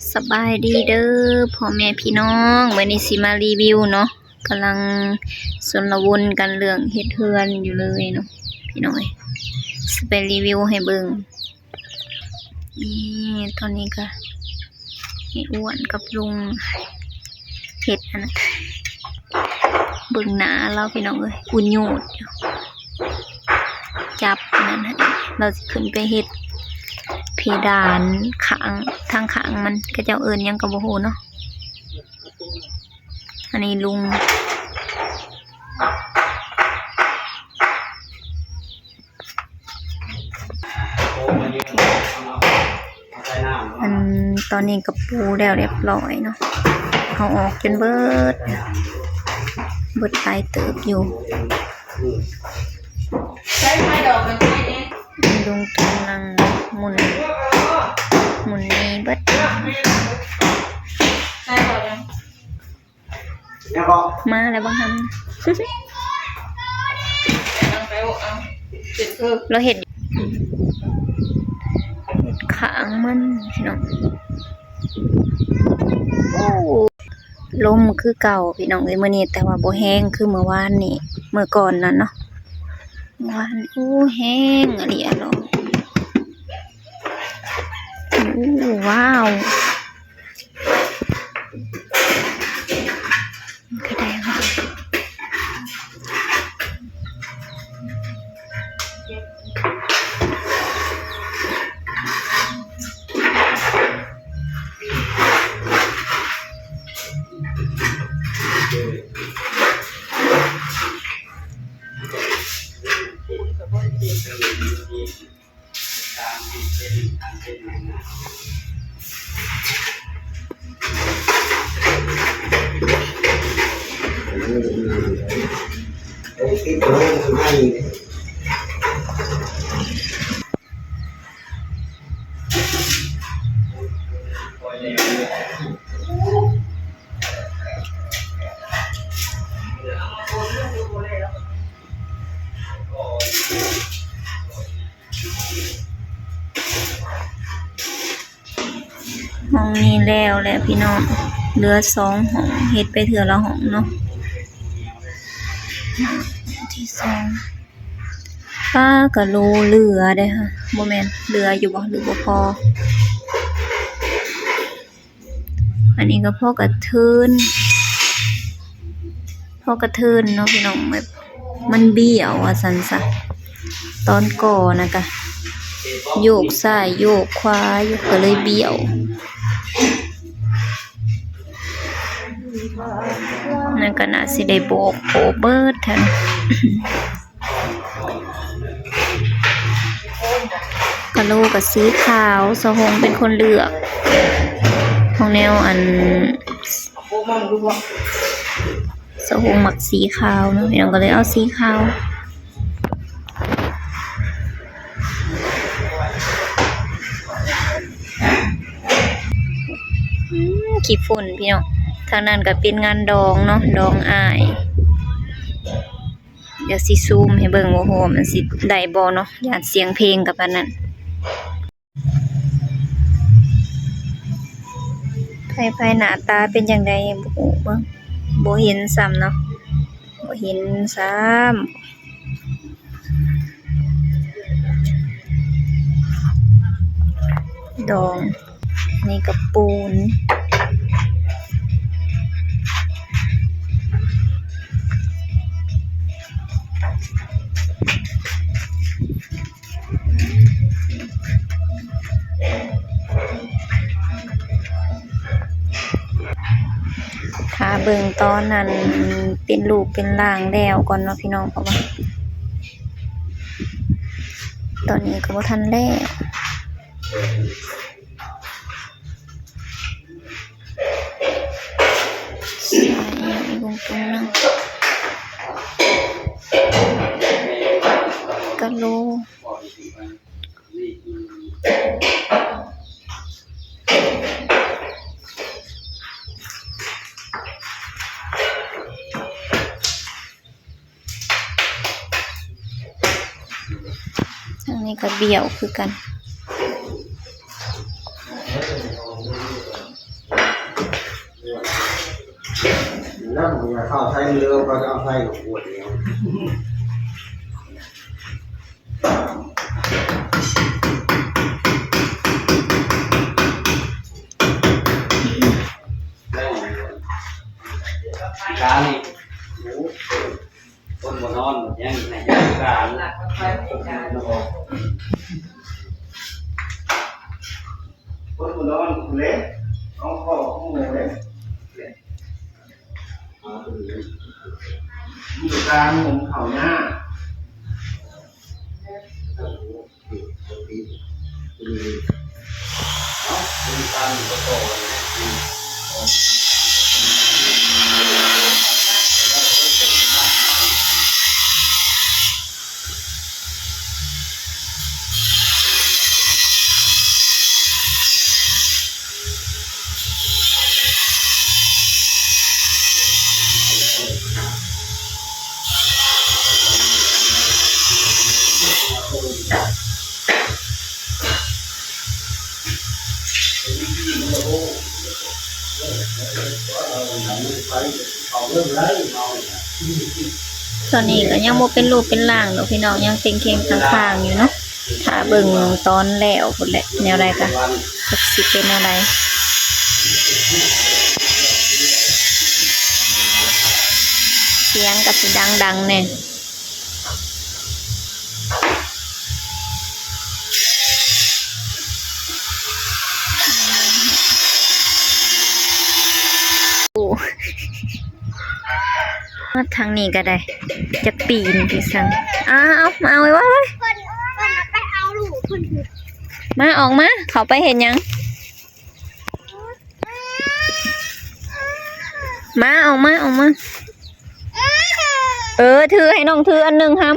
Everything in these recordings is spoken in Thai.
สบายดีเด้อพ่อแม่พี่น้องวันนี้สิมารีวิวเนาะกำลังสนวนกันเรื่องเฮ็ดเฮือนอยู่เลยเนาะพี่น้อยสิไปรีวิวให้เบิ่งนี่ตอนนี้ก็ให้อ้วนกับลุงเฮ็ดอันนั้นเบิ่งหน้าเราพี่น้องเอ้ยอุ่นโยดอยู่จับอันนั้นให้เราสิขึ้นไปเฮ็ดเพดานข้างทางข้างมันก็เจ้าเอิญยังกระโบโหเนาะอันนี้ลุงมันตอนนี้กระปูแล้วเรียบร้อยเนาะเอาออกจนเบิดตายเติบอยู่ใช้ไม้ดอกมันใช่เนี่ยลุงกำลังหมุนนี้เบิดมาแล้วบ้างทำเราเห็ดขางมันพี่น้องลมคือเก่าพี่น้องเอ้ยมื้อนี้แต่ว่าบ่แห้งคือเมื่อวานนี่เมื่อก่อนนั้นเนาะเมื่อวานแห้งอะไรอ่ะเนาะว้าวก็ได้ค่ะห้องนี้แล้วแหละพี่น้องเหลือ2ห้องเฮ็ดไปเถื่อละห้องเนาะที่2ป้ากะโลเหลือได้ค่ะบ่แม่นเหลืออยู่บ่หรือบ่พออันนี้ก็พอกระเทินเนาะพี่น้องแบบมันเบี้ยวว่าซั่นซะตอนก่อนะกะโยกซ้ายโยกขวาอยู่ก็เลยเบี้ยวนั่นก็น่าสิได้โบกเบิดแทนกะโลกับสีขาวสะหงเป็นคนเลือกของแนวอันสะหงหมักสีขาวเนาะพี่น้องก็เลยเอาสีขาวขี้ฝุ่นพี่น้องทางนั้นก็เป็นงานดองเนาะดองอ้ายเดี๋ยวสิซูมให้เบิ่งว่าโหมันสิได้บ่เนาะย่านเสียงเพลงกับอันนั้นไผหน้าตาเป็นจังไดบ่ฮู้เบิ่งบ่เห็นซ้ำเนาะบ่เห็นซ้ำดองนี่ก็ปูนถ้าเบิ่งตอนนั้นเป็นรูปเป็นร่างแล้วก่อนเนาะพี่น้องเพราะว่าตอนนี้ก็บ่ทันแล้วใส่ลงตรงนั้นกะโลทางนี้ก็เบี้ยวคือกัน แล้วผมอยากเข้าใช้เรือก็จะเอาใช้กับขวดเดียวการนี่คนบนนอนยังไหนการคนบนนอนเล็กน้องพ่อของหมูเล็กอยู่กลางผมเขาหน้าเป็นการอยู่ต่อตอนนี้ก็ยังบ่เป็นรูปเป็นร่างดอกพี่น้องยังเค็งๆข้างๆอยู่เนาะถ้าเบิ่งตอนแล้วพุ่นแหละแนวใดก็จักสิเป็นแนวใดเสียงก็สิดังๆแน่มาทางนี้ก็ได้จะปีนพี่สั่งเอามาเอาไว้ว่าเพิ่นไปเอาลูกเพิ่นคือ มาออกมาเขาไปเห็นยังมาออกมาถือให้น้องถืออันหนึ่งครับ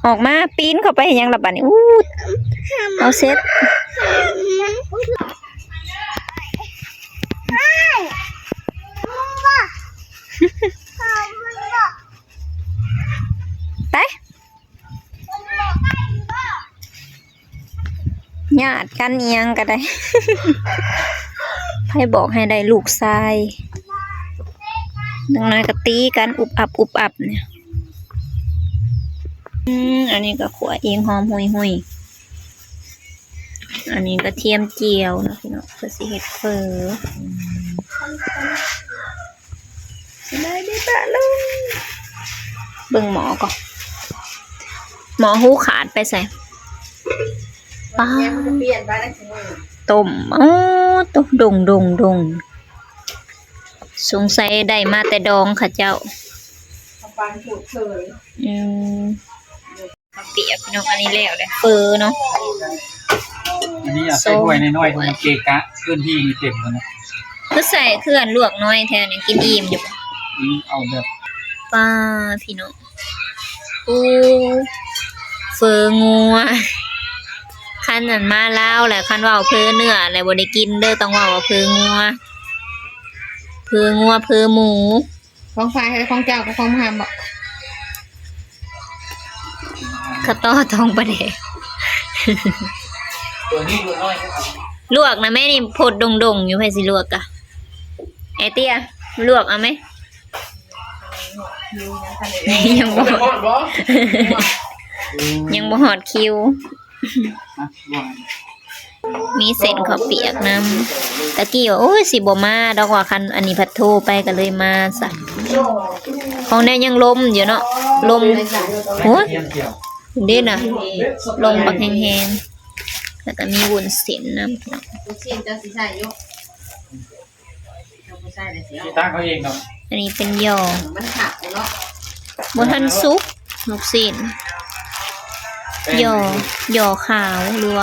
ออกมาปีนเข้าไปเห็นยังระบาดนี่เอาเซ็ตไปญาติกันเอียงก็ได้ ให้บอกให้ได้ลูกชายดังนั้นก็ตีกันอุบอับเนี่ยอันนี้ก็ขัวเองหอมหุยอันนี้ก็เทียมเจียวนะพี่น้องเพื่อสิเฮ็ดเฟอสิได้ปะลุงเบิ่งหมอก่อนหมอหูขาดไปใส่ป้าต้มต้มดงสงสัยได้มาแต่ดองค่ะเจ้าปานผูดเฉยเปียกพี่น้องอันนี้แล้วเลยเฟอเนาะอันนี้อยากใส่ถ้วยน้อยๆมันเกะกะพื้นที่มีเต็มแล้วนะคือใส่เครื่องลวกน้อยแทนกินอิ่มอยู่เอาแบบป้าพี่น้องเฟองัวคันนั้นมาแล้วแหละคันว่าเฟอเนื้ออะไรบ่ได้กินเด้อต้องว่าเฟองัวเฟอหมูของฝ่ายของเจ้ากับของมหาบอกข้าวต้อทองประเดะตัวนี้ตัวน้อยลวกนะแม่นี่พดดงอยู่ให้สิลวกกะไอเตี้ยลวกเอาไหมยังบ่หอดคิวมีเส้นข้าวเปียกน้ำตะกี้ว่าโอ้ยสิบ่มาดอกว่าคันอันนี้พัดโทรไปก็เลยมาซะของได้ยังลมอยู่เนาะลมโอ้ยเด่นน่ะลมบักแห้งๆแล้วก็มีวุ้นเส้นน้ำเนาะวุ้นเส้นจะสิใส่อยู่บ่ใส่ได้สิตั้งเขาเองเนาะอันนี้เป็นยอมันขาดเนาะบ่ทันสุกลูกชิ้นยอขาวรัว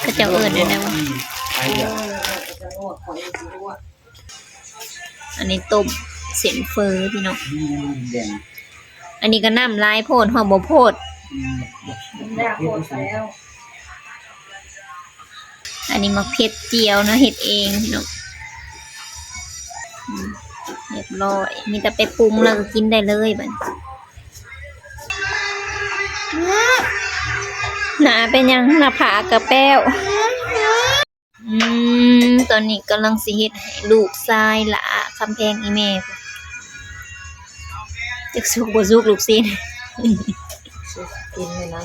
ก็จะเอิ้นได้ว่าอันนี้ต้มเส้นเฟอพี่น้องอันนี้ก็น้ำลายโพดหอมบ่โพดอันนี้มักเผ็ดเจียวเนาะเฮ็ดเองพี่น้องเรียบร้อยมีแต่ไปปรุงแล้วก็กินได้เลยบัดหนาเป็นยังหน้าผากกระแป้วตอนนี้กำลังสิเฮ็ดให้ลูกชายละคำแพงอีแม่ จักสุกบ่สุกลูกซีน กินเลยนะ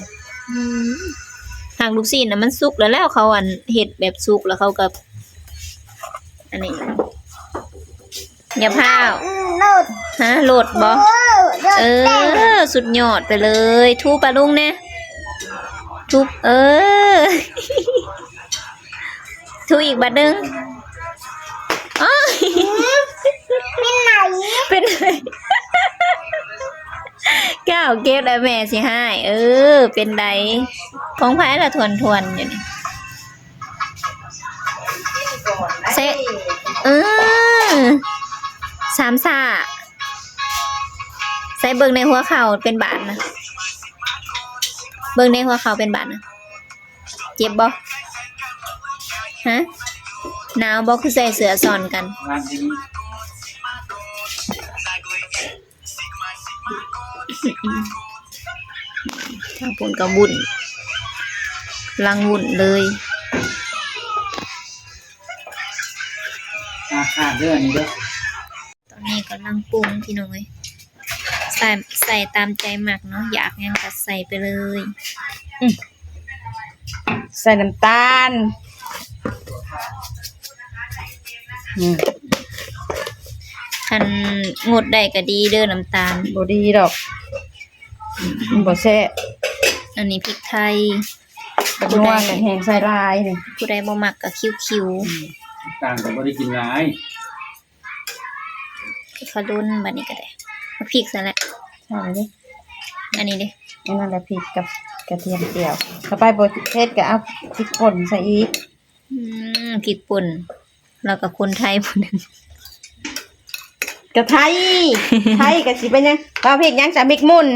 ทางลูกซีนน่ะมันสุกแล้วเขาอันเฮ็ดแบบสุกแล้วเขาก็อันนี้อย่าพาวฮะโหลดบ่สุดยอดไปเลยทูปลาลุงแน่ทุบทูอีกบัดนึงอ๋อเป็นไรก้าวเก็บแล้วแม่สิให้เป็นไดของไผละทวนๆอยู่นี่เซสามซ่าใส่เบิ่งในหัวเข่าเป็นบาดนะเบิ่งในหัวเข่าเป็นบาดนะเจ็บบ่ฮะหนาวบ่คือใส่เสื้อซ้อนกัน ร้านที่นี่ ทางปุ่นก็บุ่นลังวุ่นเลย ขาดเด้ออันนี้เด้อ ตอนนี้กำลังปรุงพี่น้อยใส่ตามใจหมักเนาะอยากหยังก็ใส่ไปเลย ใส่น้ำตาล คันงดได้ก็ดีเด้อน้ำตาล บ่ดีดอกมันบ่แซ่บ อันนี้พริกไทย กับนัวกันแห้งใส่ลายนี่ ผู้ใดบ่มักก็คิ้ว ต่างกันบ่ได้กินหลาย ๆขลุนบัดนี้ก็ได้เอาพริกซะแหละ ใช่ดิ อันนี้เด้ อันนั้นแหละพริกกับกระเทียมเจียวต่อไปบ่เผ็ดก็เอาพริกป่นใส่อีก พริกป่นแล้วก็คนไทยผู้หนึง กระไทย ไทยก็สิเป็นยังว่าพริกยังจะพริกมุ่น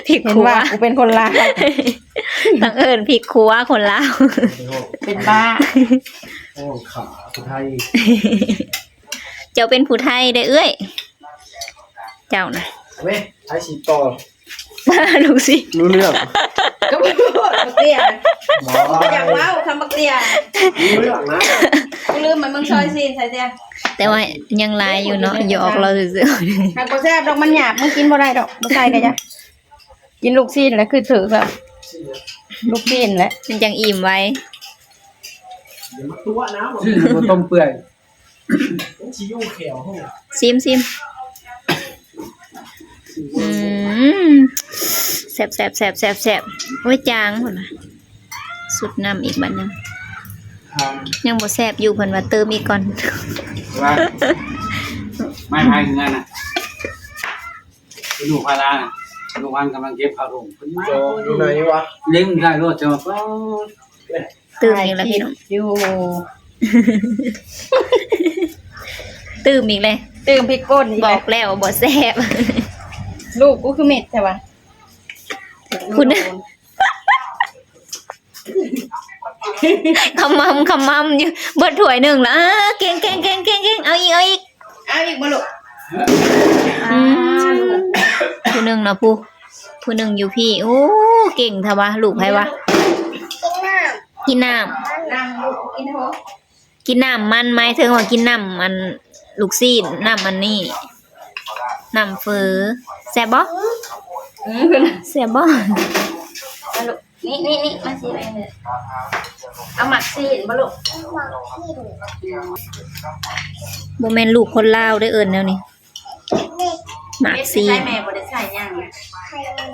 พริก เห็น ขัว ว่ากูเป็นคนลาว บังเอิญพริกขัวคนลาว เป็นบ้า โอ้ขาไทย เจ้าเป็นผู้ไทยได้อเอ้ยเจ้านะ เว้ยไทยสีต่อ ลูกสิ รู้เรื่อง ก็ไม่พูดบักเตี้ย หมอ อยากเล่าคำบักเตี้ย รู้เรื่องนะ กูลืมมันมึงซอยซีนใส่เตี้ย แต่ว่ายังลายอยู่เนาะหยอกเราซื่อ หากบ่แซ่บดอกมันหยาบมึงกินบ่ได้ดอกบ่ใส่ก็จ้ะกินลูกซีนแล้วคือถือแบบลูกซีนแหละ ๆมันจังอิ่มไว้ เดี๋ยวมาตัวนะผม ชื่อบ่ต้มเปื่อย ชิวเขียวห้อง ซิมแซ่บโอ้ยจางพุ่นน่ะสุดน้ำอีกบัดหนึงยังบ่แซ่บอยู่เพิ่นว่าเติมอีกก่อน ว่าไม่พายเงินน่ะลูกพาราน่ะลูกวันกำลังเก็บข้าวถุงเพิ่นมา โจอยู่ไหนวะ เลี้ยงได้รถจังว่า ตื่มอีกแล้วพี่น้อง อยู่ ตื่มอีกเลย ตื่มพริกป่นอีก บ แล้ อ ว กแล้วว่าบ่แซ่บ ลูกกูคือเม็ดใช่ปะ คุณขมำอยู่เบิดถ้วยหนึงแล้วเก่งเอาอีก เอาอีกบ่ลูก ผู้หนึงนะผู้หนึงอยู่พี่โอ้เก่งแท้วะลูกไผวะกินน้ำ น้ำลูกกินโห กินน้ำมันหมายถึงว่ากินน้ำมันลูกซีนน้ำมันนี่น้ำเฟอแซ่บบ่ คือนะ แซ่บบ่ เอาลูกนี่มาสิไปเลยเอาหมักซีนบ่ลูก บ่แม่นลูกคนลาวได้อเอิ้นแนวนี้หมาก เม็ด ซี ใส่แม่บ่ได้ใส่ย่างนะ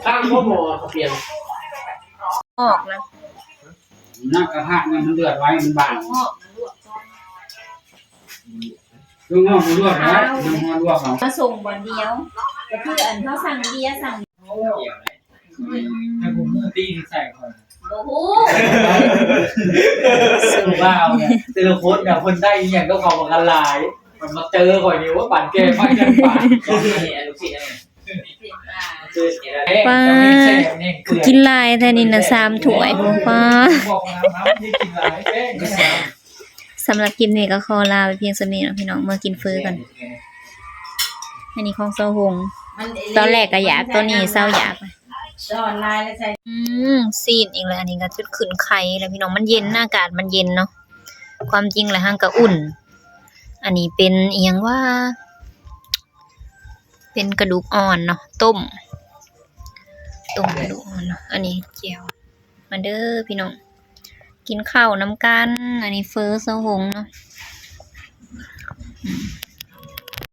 ข้างพ่อหมอเปลี่ยน ออกนะ นักกระทะเนี่ยมันเดือดไว้มันบาง งอกลวกก่อน ลูกงอกลวกนะน้ำมันลวกเอา มาส่งบ่เดียวก็คืออันเขาสั่งเบียร์สั่ง ให้ผมมือตีใส่ก่อน โอ้โห สรุปว่าเอาเนี่ยแต่ละคนเนี่ยคนได้อย่างก็เขาบอกกันหลาย มันมาเจอก่อนนี่ว่าปั่นแก้ไม่กันปั่นลูกศิษย์ป้ากินลายแท้นี่นะ3ถ้วยพุ่นป้าสำหรับคลิปนี้ก็ขอลาไปเพียงเท่านี้นะพี่น้องมากินฟื้อกันอันนี้ของเซาหงตอนแรกก็อยากตอนนี้เซาอยาก สอนลายแล้วใส่ ซีนอีกแล้วอันนี้ก็จุดขึ้นไข่แล้วพี่น้องมันเย็นอากาศมันเย็นเนาะความจริงแล้วห้างก็อุ่น อันนี้เป็นอีหยังว่า เป็นกระดูกอ่อนเนาะต้มกระดูกอ่อนเนาะอันนี้เจียวมาเด้อพี่น้องกินข้าวน้ำกันอันนี้เฟอเซาหงเนาะ